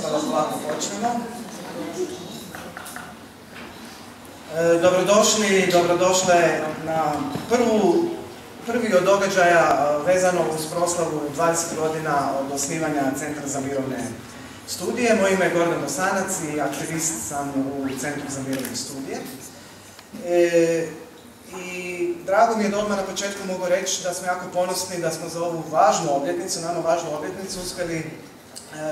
pa da polako počnemo. Dobrodošle na prvi od događaja vezano uz proslavu 20 godina od osnivanja Centra za mirovne studije. Moje ime je Gordan Bosanac i aktivist sam u Centru za mirovne studije. I drago mi je da odmah na početku mogu reći da smo jako ponosni da smo za ovu važnu obljetnicu, nama važnu obljetnicu, uspjeli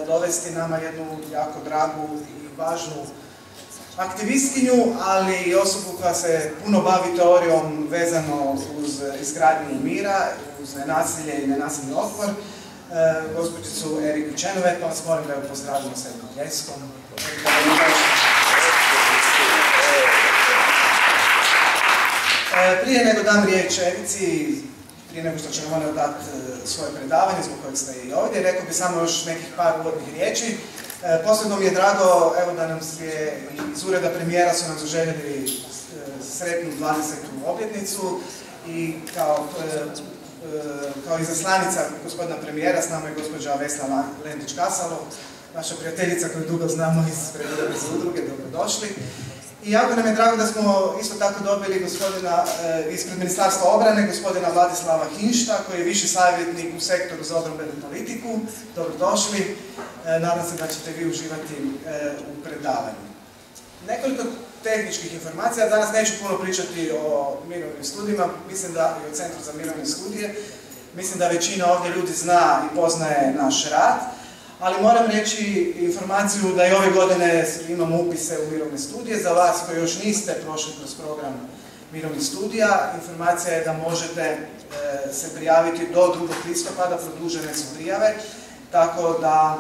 dovesti nama jednu jako dragu i važnu aktivistkinju, ali i osobu koja se puno bavi teorijom vezano uz izgradnju mira, uz nenasilje i nenasilni otpor, gospođicu Eriku Chenoweth, pa vas molim da ju pozdravimo s jednom pljeskom. Prije nego dam riječ Erici, prije nego što ćemo ona dati svoje predavanje, zbog kojeg ste i ovdje, rekao bi samo još nekih par uvodnih riječi. Posebno mi je drago evo, da nam je iz ureda premijera su nam zaželjeli sretnu 20. obljetnicu i kao izaslanica gospodina premijera s nama je gospođa Vesna Lentić-Kasalo, naša prijateljica koju dugo znamo iz Predavanje udruge, dobrodošli. I jako nam je drago da smo isto tako dobili gospodina ispred Ministarstva obrane, gospodina Vladislava Hinšta, koji je viši savjetnik u sektoru za obrambenu politiku. Dobrodošli. Nadam se da ćete vi uživati u predavanju. Nekoliko tehničkih informacija. Danas neću puno pričati o mirovnim studijima, mislim da i o Centru za mirovne studije. Mislim da većina ovdje ljudi zna i poznaje naš rad. Ali moram reći informaciju da i ove godine imamo upise u mirovne studije. Za vas koji još niste prošli kroz program mirovnih studija, informacija je da možete se prijaviti do 2. listopada, produžene su prijave, tako da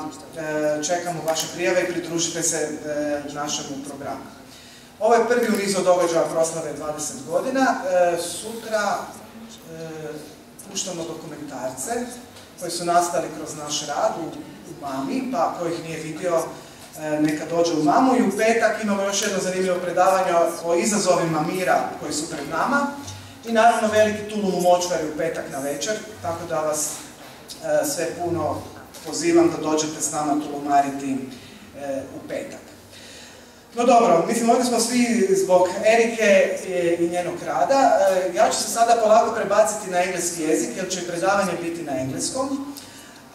čekamo vaše prijave i pridružite se našemu programu. Ovo je prvi u nizu događaja proslave 20 godina. Sutra puštamo dokumentarce koji su nastali kroz naš rad u Mami, pa ko ih nije vidio, neka dođe u Mamu. I u petak imamo još jedno zanimljivo predavanje o izazovima mira koji su pred nama. I naravno veliki tulum u močvari u petak na večer, tako da vas sve puno pozivam da dođete s nama tulumariti u petak. No dobro, mislim ovdje smo svi zbog Erike i njenog rada. Ja ću se sada polako prebaciti na engleski jezik, jer će predavanje biti na engleskom.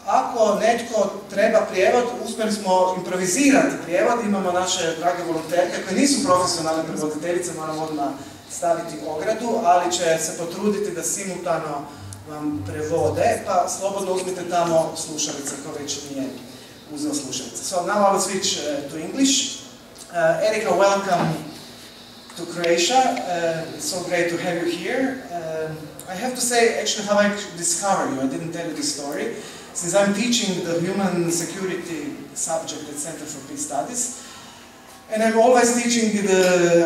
Ako netko treba prijevod, uspjeli smo improvizirati prijevod, imamo naše drage volonterke koje nisu profesionalne prevoditeljice, moram odmah staviti ogradu, ali će se potruditi da simultano vam prevode, pa slobodno uzmite tamo slušalice ko već nije uzeo slušalice. So now I will switch to English. Erika, welcome to Croatia. It's so great to have you here. I have to say actually how I discovered you. I didn't tell you the story. Since I'm teaching the human security subject at Center for Peace Studies, and I'm always teaching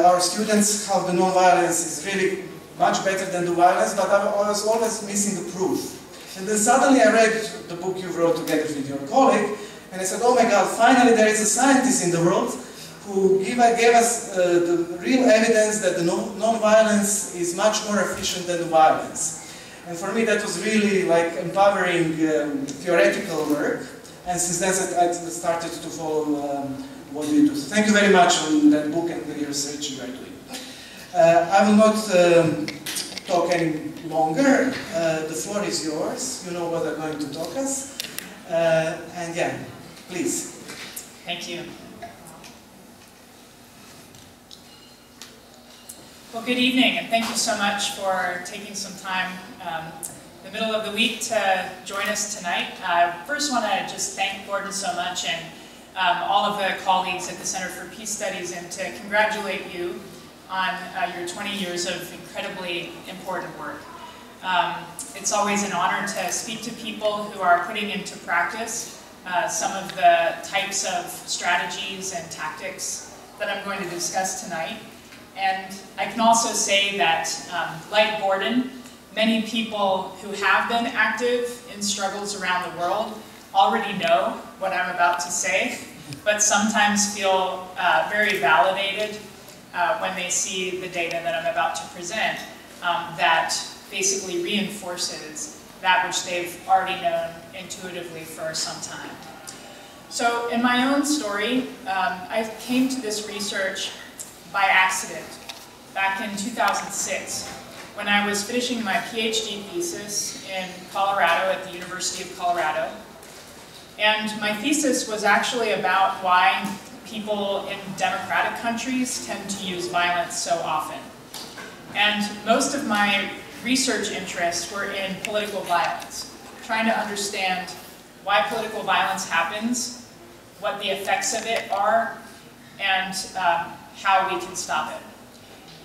our students how the non-violence is really much better than the violence, but I was always missing the proof. And then suddenly I read the book you wrote together with your colleague, and I said, oh my God, finally there is a scientist in the world who gave us the real evidence that the non-violence is much more efficient than the violence. And for me that was really like empowering theoretical work, and since then I started to follow what you do. So thank you very much on that book and the research you are doing. I will not talk any longer. The floor is yours. You know what I'm going to talk us. And yeah, please. Thank you. Well, good evening, and thank you so much for taking some time in the middle of the week to join us tonight. First, want to just thank Gordon so much and all of the colleagues at the Center for Peace Studies, and to congratulate you on your 20 years of incredibly important work. It's always an honor to speak to people who are putting into practice some of the types of strategies and tactics that I'm going to discuss tonight. And I can also say that, like Gordon, many people who have been active in struggles around the world already know what I'm about to say, but sometimes feel very validated when they see the data that I'm about to present, that basically reinforces that which they've already known intuitively for some time. So in my own story, I came to this research by accident back in 2006 when I was finishing my PhD thesis in Colorado at the University of Colorado. And my thesis was actually about why people in democratic countries tend to use violence so often. And most of my research interests were in political violence, trying to understand why political violence happens, what the effects of it are, and how we can stop it.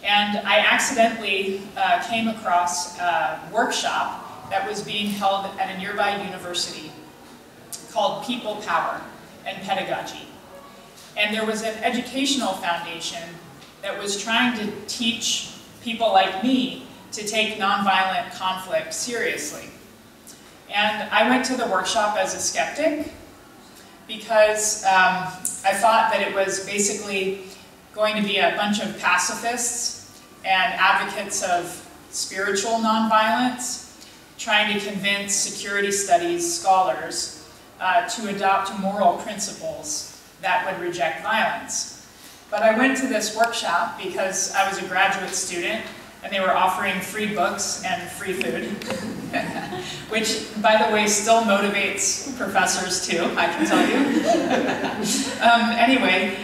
And I accidentally came across a workshop that was being held at a nearby university called People, Power, and Pedagogy. And there was an educational foundation that was trying to teach people like me to take nonviolent conflict seriously. And I went to the workshop as a skeptic because I thought that it was basically going to be a bunch of pacifists and advocates of spiritual nonviolence trying to convince security studies scholars to adopt moral principles that would reject violence. But I went to this workshop because I was a graduate student and they were offering free books and free food, which, by the way, still motivates professors too, I can tell you. Anyway,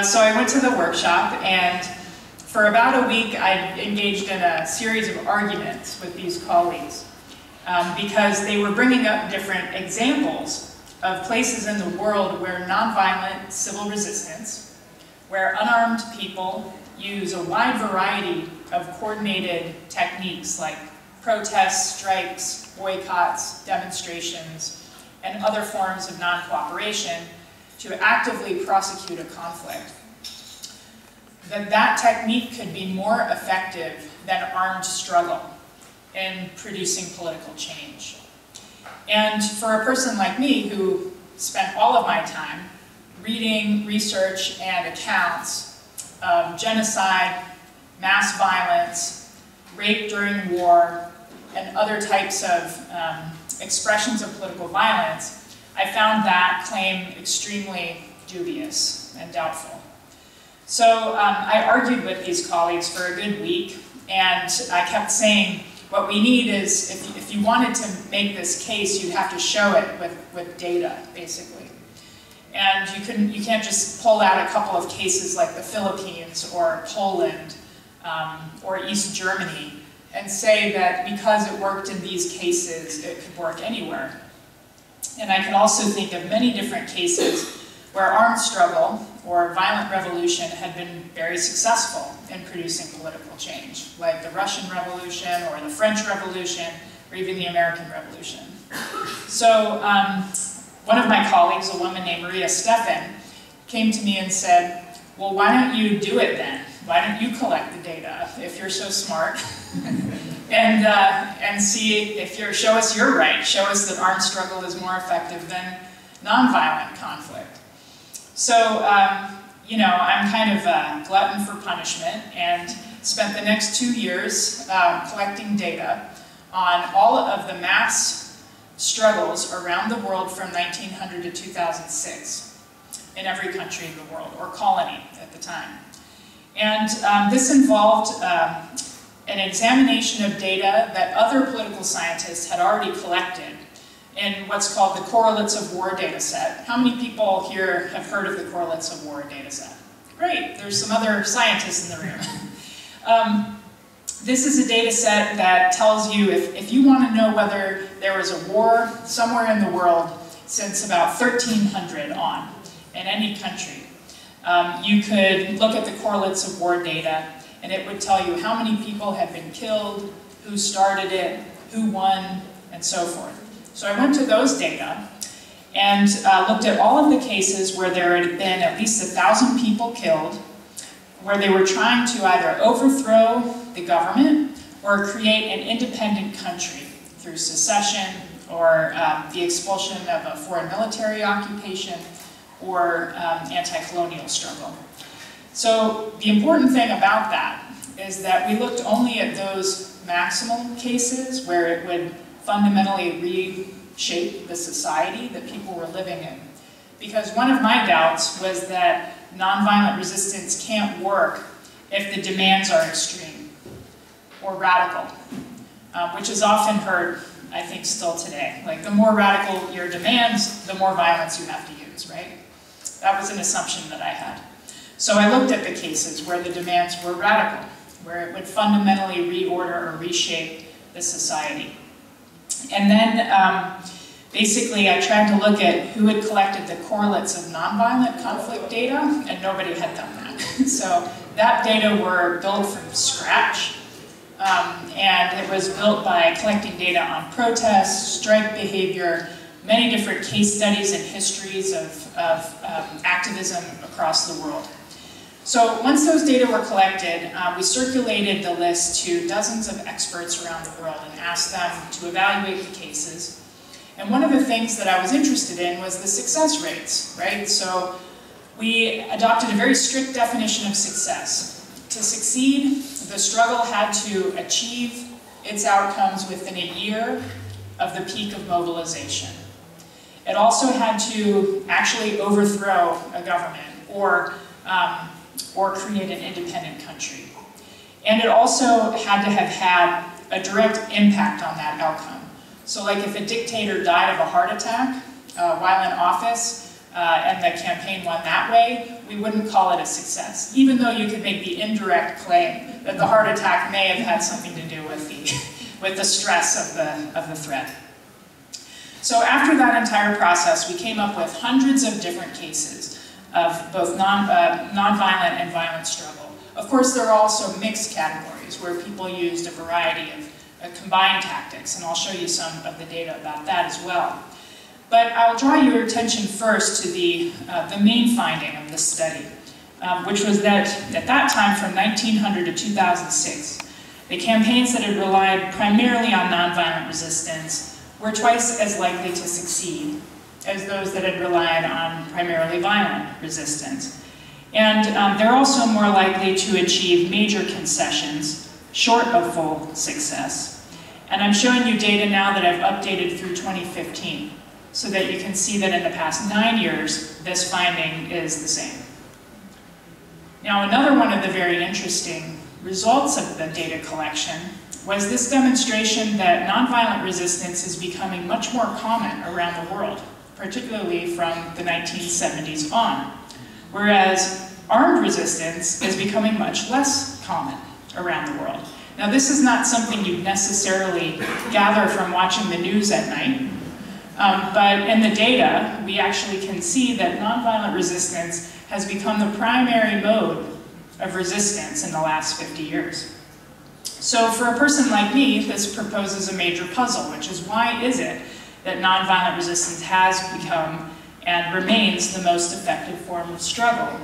so I went to the workshop, and for about a week I engaged in a series of arguments with these colleagues because they were bringing up different examples of places in the world where nonviolent civil resistance, where unarmed people use a wide variety of coordinated techniques like protests, strikes, boycotts, demonstrations, and other forms of non-cooperation to actively prosecute a conflict. That technique could be more effective than armed struggle in producing political change. And for a person like me who spent all of my time reading research and accounts of genocide, mass violence, rape during war, and other types of expressions of political violence, I found that claim extremely dubious and doubtful. So I argued with these colleagues for a good week, and I kept saying, what we need is, if you wanted to make this case, you'd have to show it with data, basically. And you can't just pull out a couple of cases like the Philippines or Poland or East Germany and say that because it worked in these cases, it could work anywhere. And I can also think of many different cases where armed struggle or violent revolution had been very successful in producing political change, like the Russian Revolution or the French Revolution or even the American Revolution. So one of my colleagues, a woman named Maria Stefan, came to me and said, well, why don't you do it then? Why don't you collect the data if you're so smart? and see if show us you're right. Show us that armed struggle is more effective than nonviolent conflict. So, you know, I'm kind of a glutton for punishment and spent the next 2 years collecting data on all of the mass struggles around the world from 1900 to 2006 in every country in the world, or colony at the time. And this involved an examination of data that other political scientists had already collected in what's called the Correlates of War data set. How many people here have heard of the Correlates of War data set? Great, there's some other scientists in the room. This is a data set that tells you if you want to know whether there was a war somewhere in the world since about 1300 on in any country, you could look at the Correlates of War data and it would tell you how many people had been killed, who started it, who won, and so forth. So I went to those data and looked at all of the cases where there had been at least 1,000 people killed, where they were trying to either overthrow the government or create an independent country through secession or the expulsion of a foreign military occupation or anti-colonial struggle. So the important thing about that is that we looked only at those maximal cases where it would fundamentally reshape the society that people were living in. because one of my doubts was that nonviolent resistance can't work if the demands are extreme or radical, which is often heard, I think, still today. Like, the more radical your demands, the more violence you have to use, right? That was an assumption that I had. So I looked at the cases where the demands were radical, where it would fundamentally reorder or reshape the society. And then, basically, I tried to look at who had collected the correlates of nonviolent conflict data, and nobody had done that. So that data were built from scratch, and it was built by collecting data on protests, strike behavior, many different case studies and histories of activism across the world. So once those data were collected, we circulated the list to dozens of experts around the world and asked them to evaluate the cases. And one of the things that I was interested in was the success rates, right? So we adopted a very strict definition of success. To succeed, the struggle had to achieve its outcomes within a year of the peak of mobilization. It also had to actually overthrow a government or create an independent country. And it also had to have had a direct impact on that outcome. So like if a dictator died of a heart attack while in office and the campaign won that way, we wouldn't call it a success, even though you could make the indirect claim that the heart attack may have had something to do with the stress of the threat. So after that entire process, we came up with hundreds of different cases of both nonviolent and violent struggle. Of course, there are also mixed categories where people used a variety of combined tactics, and I'll show you some of the data about that as well. But I'll draw your attention first to the main finding of this study, which was that at that time, from 1900 to 2006, the campaigns that had relied primarily on nonviolent resistance were twice as likely to succeed as those that had relied on primarily violent resistance. And they're also more likely to achieve major concessions short of full success. And I'm showing you data now that I've updated through 2015, so that you can see that in the past 9 years, this finding is the same. Now, another one of the very interesting results of the data collection was this demonstration that nonviolent resistance is becoming much more common around the world, particularly from the 1970s on, whereas armed resistance is becoming much less common around the world. Now, this is not something you necessarily gather from watching the news at night, but in the data, we actually can see that nonviolent resistance has become the primary mode of resistance in the last 50 years. So for a person like me, this proposes a major puzzle, which is, why is it that nonviolent resistance has become and remains the most effective form of struggle?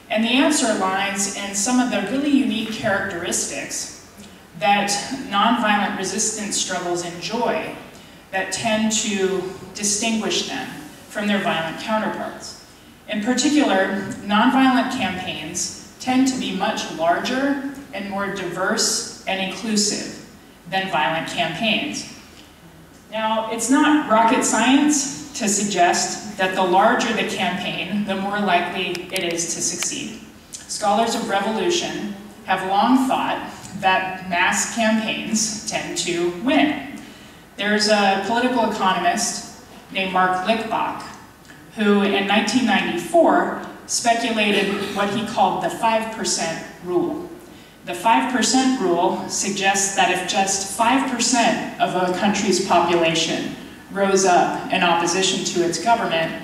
And the answer lies in some of the really unique characteristics that nonviolent resistance struggles enjoy that tend to distinguish them from their violent counterparts. In particular, nonviolent campaigns tend to be much larger and more diverse and inclusive than violent campaigns. Now, it's not rocket science to suggest that the larger the campaign, the more likely it is to succeed. Scholars of revolution have long thought that mass campaigns tend to win. There's a political economist named Mark Lickbach, who in 1994 speculated what he called the 5% rule. The 5% rule suggests that if just 5% of a country's population rose up in opposition to its government,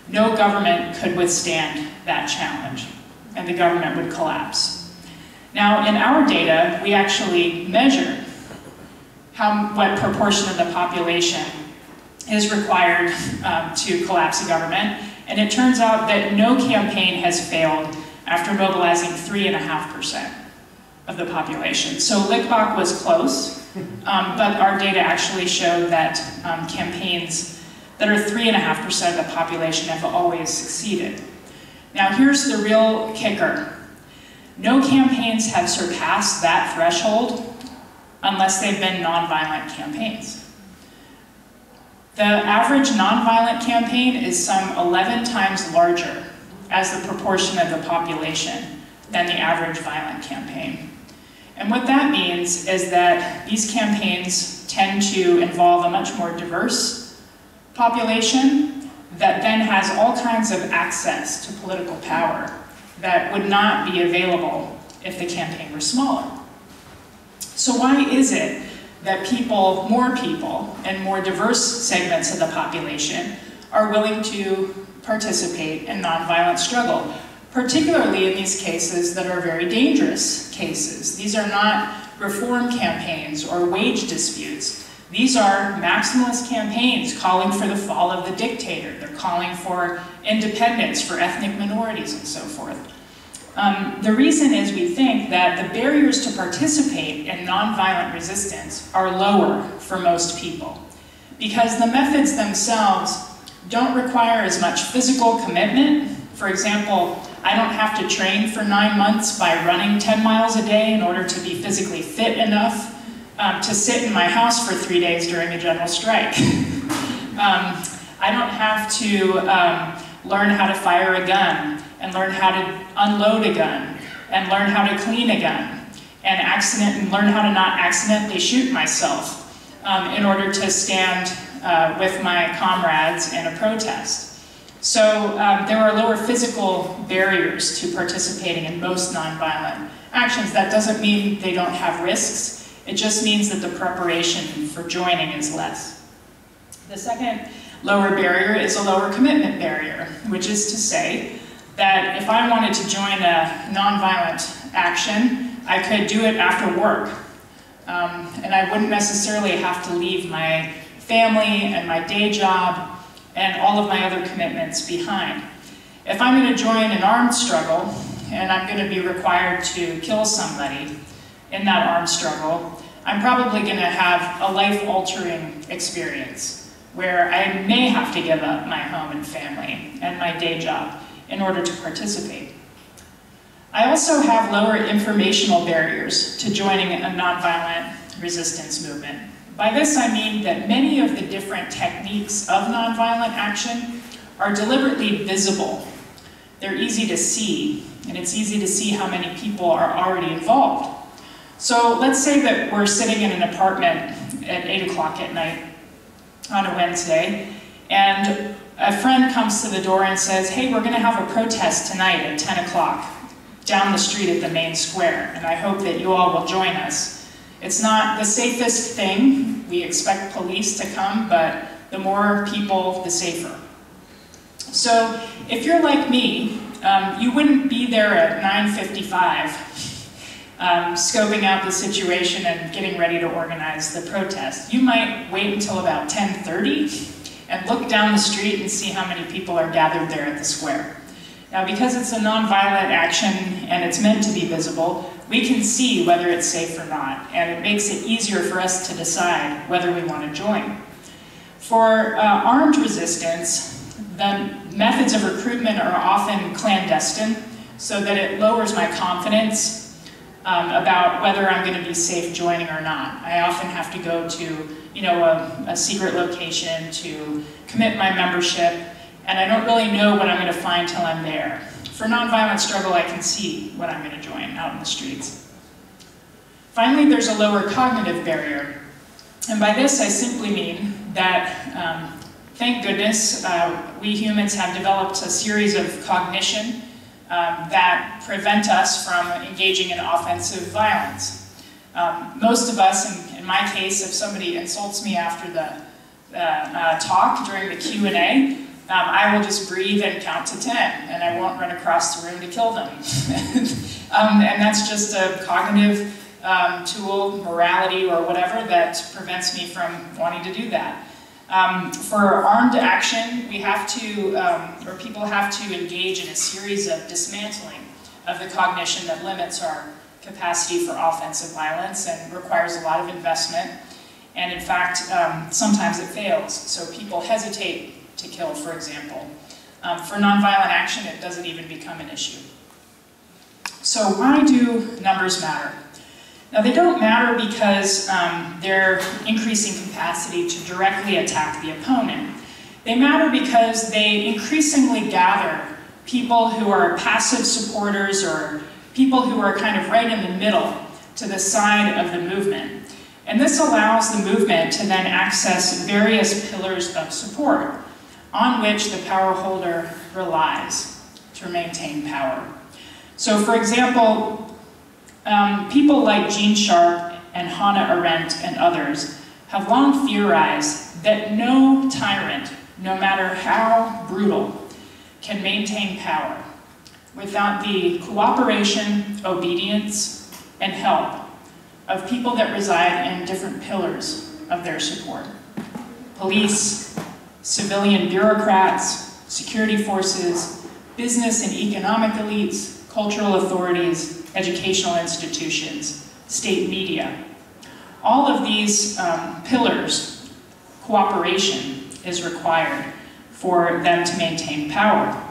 no government could withstand that challenge, and the government would collapse. Now, in our data, we actually measured what proportion of the population is required to collapse a government, and it turns out that no campaign has failed after mobilizing 3.5% of the population. So Lickbach was close, but our data actually showed that campaigns that are 3.5% of the population have always succeeded. Now here's the real kicker. No campaigns have surpassed that threshold unless they've been nonviolent campaigns. The average nonviolent campaign is some 11 times larger as the proportion of the population than the average violent campaign. And what that means is that these campaigns tend to involve a much more diverse population that then has all kinds of access to political power that would not be available if the campaign were smaller. So why is it that more people, and more diverse segments of the population are willing to participate in nonviolent struggle, particularly in these cases that are very dangerous cases? These are not reform campaigns or wage disputes. These are maximalist campaigns calling for the fall of the dictator. They're calling for independence for ethnic minorities and so forth. The reason is we think that the barriers to participate in nonviolent resistance are lower for most people because the methods themselves don't require as much physical commitment. For example, I don't have to train for 9 months by running 10 miles a day in order to be physically fit enough to sit in my house for 3 days during a general strike. I don't have to learn how to fire a gun and learn how to unload a gun and learn how to clean a gun and learn how to not accidentally shoot myself in order to stand with my comrades in a protest. So there are lower physical barriers to participating in most nonviolent actions. That doesn't mean they don't have risks. It just means that the preparation for joining is less. The second lower barrier is a lower commitment barrier, which is to say that if I wanted to join a nonviolent action, I could do it after work. And I wouldn't necessarily have to leave my family and my day job and all of my other commitments behind. If I'm going to join an armed struggle and I'm going to be required to kill somebody in that armed struggle, I'm probably going to have a life-altering experience where I may have to give up my home and family and my day job in order to participate. I also have lower informational barriers to joining a nonviolent resistance movement. By this I mean that many of the different techniques of nonviolent action are deliberately visible. They're easy to see, and it's easy to see how many people are already involved. So let's say that we're sitting in an apartment at 8 o'clock at night on a Wednesday, and a friend comes to the door and says, hey, we're going to have a protest tonight at 10 o'clock down the street at the main square, and I hope that you all will join us. It's not the safest thing. We expect police to come, but the more people, the safer. So if you're like me, you wouldn't be there at 9:55 scoping out the situation and getting ready to organize the protest. You might wait until about 10:30 and look down the street and see how many people are gathered there at the square. Now, because it's a nonviolent action and it's meant to be visible, we can see whether it's safe or not, and it makes it easier for us to decide whether we want to join. For armed resistance, the methods of recruitment are often clandestine, so that it lowers my confidence about whether I'm going to be safe joining or not. I often have to go to, a secret location to commit my membership, and I don't really know what I'm going to find till I'm there. For nonviolent struggle, I can see what I'm going to join out in the streets. Finally, there's a lower cognitive barrier. And by this, I simply mean that, thank goodness, we humans have developed a series of cognition that prevent us from engaging in offensive violence. Most of us, in my case, if somebody insults me after the talk during the Q&A, I will just breathe and count to 10, and I won't run across the room to kill them. And that's just a cognitive tool, morality, or whatever that prevents me from wanting to do that. For armed action, we have to, or people have to engage in a series of dismantling of the cognition that limits our capacity for offensive violence and requires a lot of investment. And in fact, sometimes it fails. So people hesitate to kill, for example. For nonviolent action, it doesn't even become an issue. So why do numbers matter? Now, they don't matter because they're increasing capacity to directly attack the opponent. They matter because they increasingly gather people who are passive supporters or people who are kind of right in the middle to the side of the movement. And this allows the movement to then access various pillars of support on which the power holder relies to maintain power. So, for example, people like Gene Sharp and Hannah Arendt and others have long theorized that no tyrant, no matter how brutal, can maintain power without the cooperation, obedience, and help of people that reside in different pillars of their support. Police, civilian bureaucrats, security forces, business and economic elites, cultural authorities, educational institutions, state media. All of these pillars, cooperation is required for them to maintain power.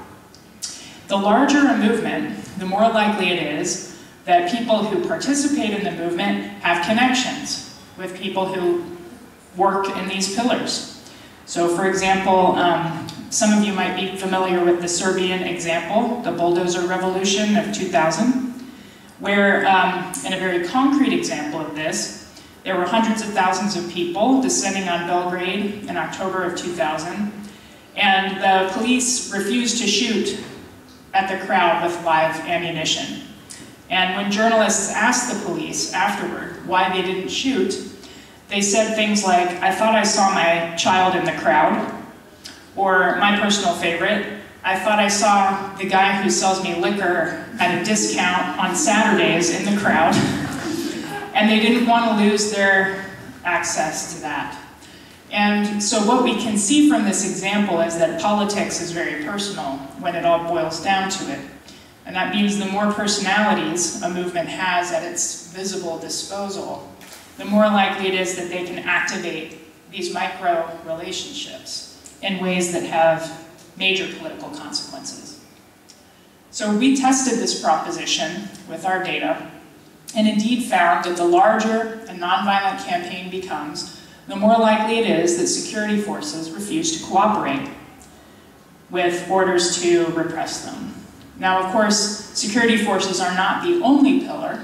The larger a movement, the more likely it is that people who participate in the movement have connections with people who work in these pillars. So, for example, some of you might be familiar with the Serbian example, the bulldozer revolution of 2000, where, in a very concrete example of this, there were hundreds of thousands of people descending on Belgrade in October of 2000, and the police refused to shoot at the crowd with live ammunition. And when journalists asked the police afterward why they didn't shoot, they said things like, "I thought I saw my child in the crowd," or my personal favorite, "I thought I saw the guy who sells me liquor at a discount on Saturdays in the crowd." And they didn't want to lose their access to that. And so what we can see from this example is that politics is very personal when it all boils down to it. And that means the more personalities a movement has at its visible disposal, the more likely it is that they can activate these micro relationships in ways that have major political consequences. So we tested this proposition with our data, and indeed found that the larger a nonviolent campaign becomes, the more likely it is that security forces refuse to cooperate with orders to repress them. Now, of course, security forces are not the only pillar.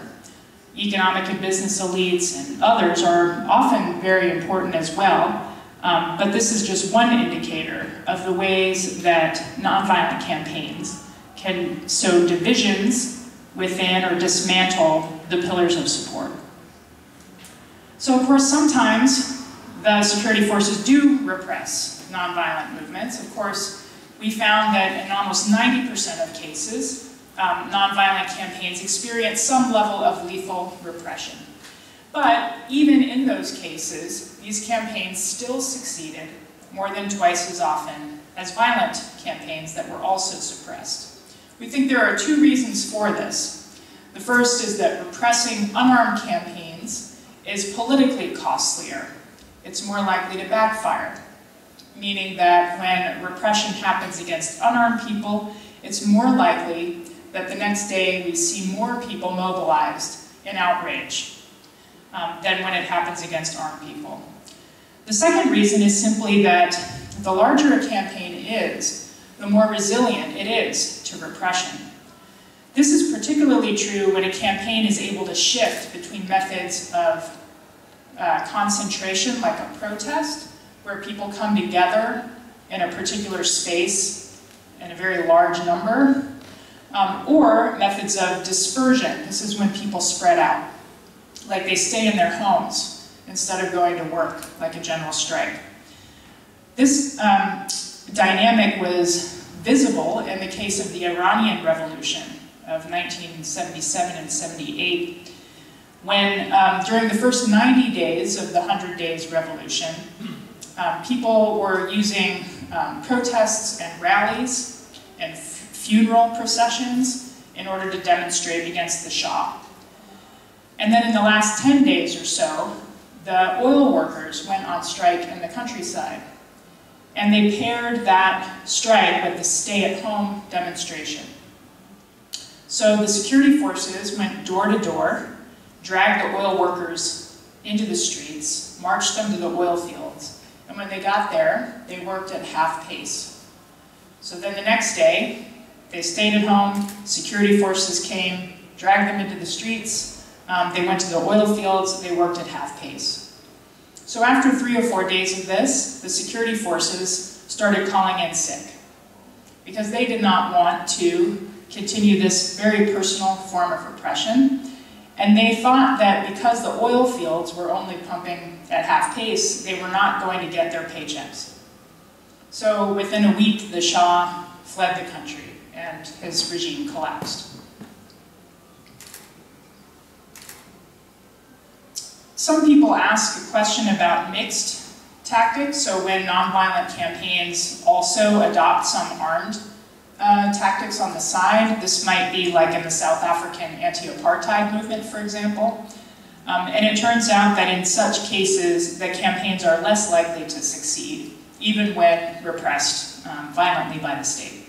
Economic and business elites and others are often very important as well, but this is just one indicator of the ways that nonviolent campaigns can sow divisions within or dismantle the pillars of support. So, of course, sometimes the security forces do repress nonviolent movements. Of course, we found that in almost 90% of cases, nonviolent campaigns experience some level of lethal repression. But even in those cases, these campaigns still succeeded more than twice as often as violent campaigns that were also suppressed. We think there are two reasons for this. The first is that repressing unarmed campaigns is politically costlier. It's more likely to backfire, meaning that when repression happens against unarmed people, it's more likely that the next day we see more people mobilized in outrage than when it happens against armed people. The second reason is simply that the larger a campaign is, the more resilient it is to repression. This is particularly true when a campaign is able to shift between methods of concentration, like a protest, where people come together in a particular space in a very large number, or methods of dispersion. This is when people spread out, like they stay in their homes instead of going to work, like a general strike. This dynamic was visible in the case of the Iranian Revolution of 1977 and 78, when during the first 90 days of the 100 Days Revolution, people were using protests and rallies and funeral processions in order to demonstrate against the Shah. And then in the last 10 days or so, the oil workers went on strike in the countryside. And they paired that strike with the stay-at-home demonstration. So the security forces went door to door, dragged the oil workers into the streets, marched them to the oil fields, and when they got there, they worked at half pace. So then the next day, they stayed at home, security forces came, dragged them into the streets, they went to the oil fields, they worked at half pace. So after 3 or 4 days of this, the security forces started calling in sick because they did not want to continue this very personal form of repression. And they thought that because the oil fields were only pumping at half pace, they were not going to get their paychecks. So within a week, the Shah fled the country and his regime collapsed. Some people ask a question about mixed tactics, so when nonviolent campaigns also adopt some armed tactics on the side. This might be like in the South African anti-apartheid movement, for example. And it turns out that in such cases, the campaigns are less likely to succeed, even when repressed violently by the state.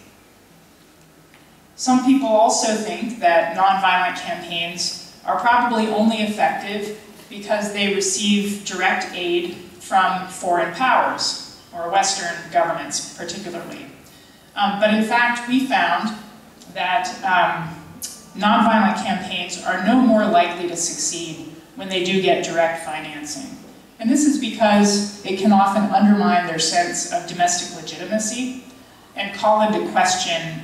Some people also think that nonviolent campaigns are probably only effective because they receive direct aid from foreign powers, or Western governments particularly. But in fact, we found that nonviolent campaigns are no more likely to succeed when they do get direct financing. And this is because it can often undermine their sense of domestic legitimacy and call into question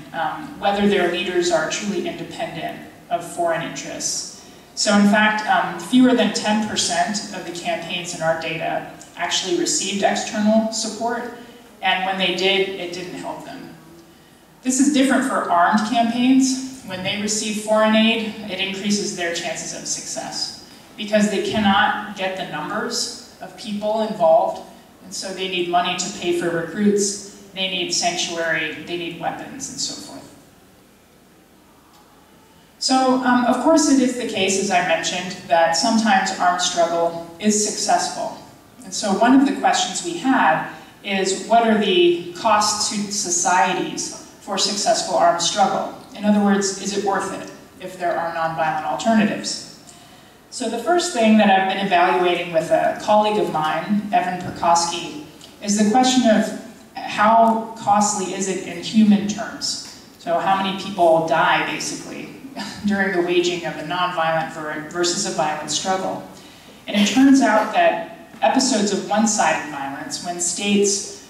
whether their leaders are truly independent of foreign interests. So in fact, fewer than 10% of the campaigns in our data actually received external support, and when they did, it didn't help them. This is different for armed campaigns. When they receive foreign aid, it increases their chances of success because they cannot get the numbers of people involved, and so they need money to pay for recruits, they need sanctuary, they need weapons, and so forth. So, of course it is the case, as I mentioned, that sometimes armed struggle is successful. And so one of the questions we had is, what are the costs to societies for successful armed struggle? In other words, is it worth it if there are nonviolent alternatives? So the first thing that I've been evaluating with a colleague of mine, Evan Perkowski, is the question of how costly is it in human terms? So how many people die, basically, during the waging of a nonviolent versus a violent struggle. And it turns out that episodes of one-sided violence, when states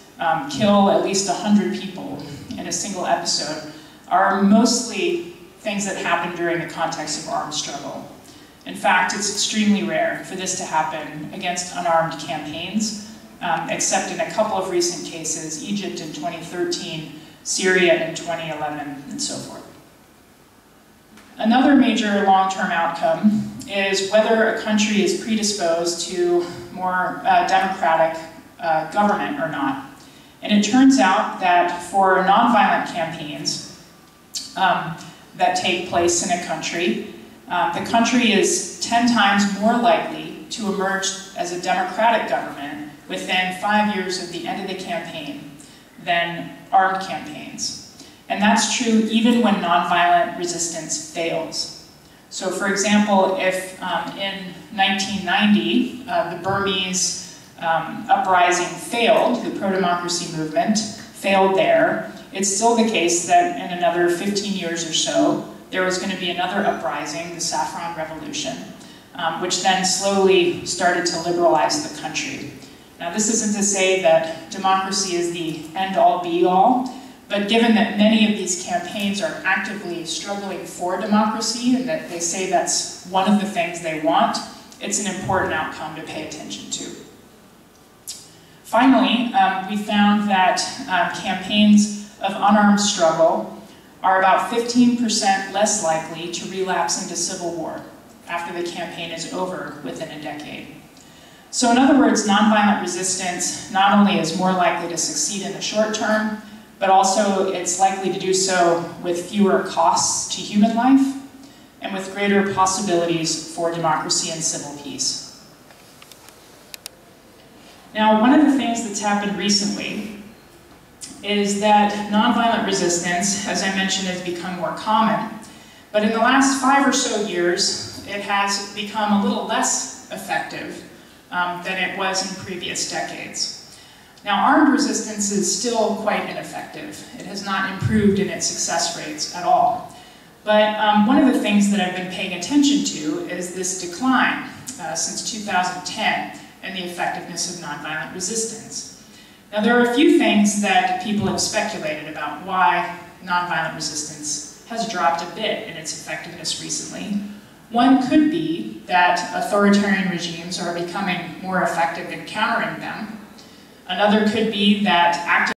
kill at least 100 people in a single episode, are mostly things that happen during the context of armed struggle. In fact, it's extremely rare for this to happen against unarmed campaigns, except in a couple of recent cases, Egypt in 2013, Syria in 2011, and so forth. Another major long-term outcome is whether a country is predisposed to more democratic government or not. And it turns out that for nonviolent campaigns that take place in a country, the country is 10 times more likely to emerge as a democratic government within 5 years of the end of the campaign than armed campaigns. And that's true even when nonviolent resistance fails. So for example, if in 1990 the Burmese uprising failed, the pro-democracy movement failed there, it's still the case that in another 15 years or so, there was going to be another uprising, the Saffron Revolution, which then slowly started to liberalize the country. Now this isn't to say that democracy is the end-all be-all, but given that many of these campaigns are actively struggling for democracy and that they say that's one of the things they want, it's an important outcome to pay attention to. Finally, we found that campaigns of unarmed struggle are about 15% less likely to relapse into civil war after the campaign is over within a decade. So in other words, nonviolent resistance not only is more likely to succeed in the short term, but also it's likely to do so with fewer costs to human life and with greater possibilities for democracy and civil peace. Now, one of the things that's happened recently is that nonviolent resistance, as I mentioned, has become more common. But in the last 5 or so years, it has become a little less effective than it was in previous decades. Now, armed resistance is still quite ineffective. It has not improved in its success rates at all. But one of the things that I've been paying attention to is this decline since 2010 in the effectiveness of nonviolent resistance. Now, there are a few things that people have speculated about why nonviolent resistance has dropped a bit in its effectiveness recently. One could be that authoritarian regimes are becoming more effective in countering them. Another could be that active